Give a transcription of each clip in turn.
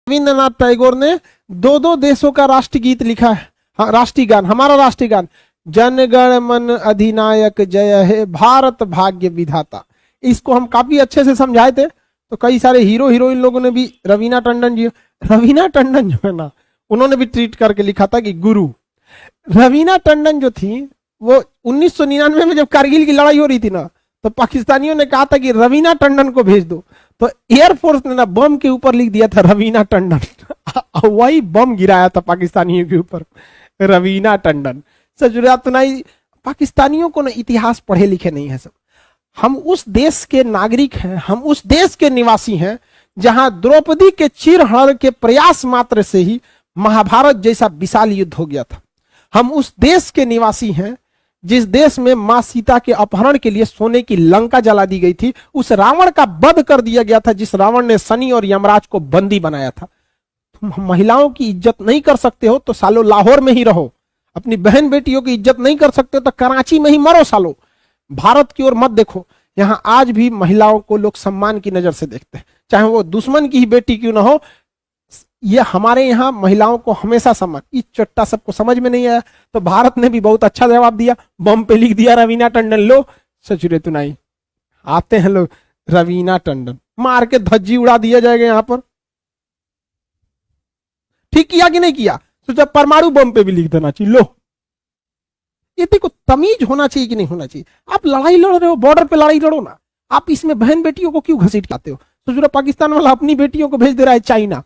रविंद्रनाथ टैगोर ने दो दो देशों का राष्ट्रगीत लिखा है, हाँ, राष्ट्रीय गान, हमारा राष्ट्रीय गान, जन गण मन अधिनायक जय हे भारत भाग्य विधाता। इसको हम काफी अच्छे से समझाए थे, तो कई सारे हीरो हीरोइन लोगों ने भी, रवीना टंडन जो है ना, उन्होंने भी ट्वीट करके लिखा था कि गुरु। रवीना टंडन जो थी वो 1999 में जब कारगिल की लड़ाई हो रही थी ना, तो पाकिस्तानियों ने कहा था कि रवीना टंडन को भेज दो, तो एयरफोर्स ने ना बम के ऊपर लिख दिया था रवीना टंडन वही बम गिराया था पाकिस्तानियों के ऊपर, रवीना टंडन। सजुरातुनाई, पाकिस्तानियों को ना इतिहास पढ़े लिखे नहीं है सब। हम उस देश के नागरिक हैं, हम उस देश के निवासी हैं जहां द्रौपदी के चीरहरण के प्रयास मात्र से ही महाभारत जैसा विशाल युद्ध हो गया था। हम उस देश के निवासी हैं जिस देश में मां सीता के अपहरण के लिए सोने की लंका जला दी गई थी, उस रावण का वध कर दिया गया था जिस रावण ने शनि और यमराज को बंदी बनाया था। तुम महिलाओं की इज्जत नहीं कर सकते हो तो सालो लाहौर में ही रहो, अपनी बहन बेटियों की इज्जत नहीं कर सकते हो तो कराची में ही मरो सालो, भारत की ओर मत देखो। यहां आज भी महिलाओं को लोग सम्मान की नजर से देखते हैं, चाहे वो दुश्मन की ही बेटी क्यों ना हो। ये हमारे यहाँ महिलाओं को हमेशा सम्मान, इस चट्टा सबको समझ में नहीं आया, तो भारत ने भी बहुत अच्छा जवाब दिया, बम पे लिख दिया रवीना टंडन, लो सचुरे तुनाई आते हैं लोग, रवीना टंडन मार के धज्जी उड़ा दिया जाएगा यहाँ पर। ठीक किया कि नहीं किया? सोचा परमाणु बम पे भी लिख देना चाहिए, लो। ये देखो तमीज होना चाहिए कि नहीं होना चाहिए। आप लड़ाई लड़ रहे हो, बॉर्डर पे लड़ाई लड़ो ना, आप इसमें बहन बेटियों को क्यों घसीट आते हो? सोच पाकिस्तान वाला अपनी बेटियों को भेज दे रहा है चाइना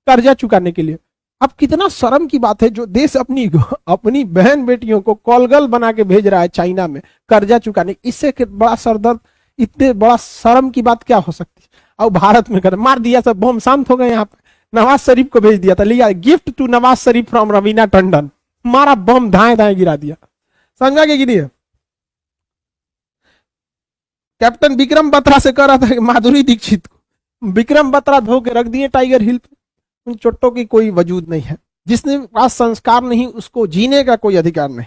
कर्जा चुकाने के लिए। अब कितना शर्म की बात है, जो देश अपनी बहन बेटियों को कॉलगल बना के भेज रहा है चाइना में कर्जा चुकाने, इससे बड़ा सरदर्द, इतने बड़ा शर्म की बात क्या हो सकती है? और भारत में कर मार दिया, सब बम शांत हो गए। यहाँ पे नवाज शरीफ को भेज दिया था, लिया gift to Nawaz Sharif from Raveena Tandon, मारा बम धाए धाए गिरा दिया। समझा कि नहीं? कैप्टन विक्रम बत्रा से कह रहा था कि माधुरी दीक्षित को विक्रम बत्रा धो के रख दिए टाइगर हिल पे। उन चोटों की कोई वजूद नहीं है, जिसने पास संस्कार नहीं उसको जीने का कोई अधिकार नहीं।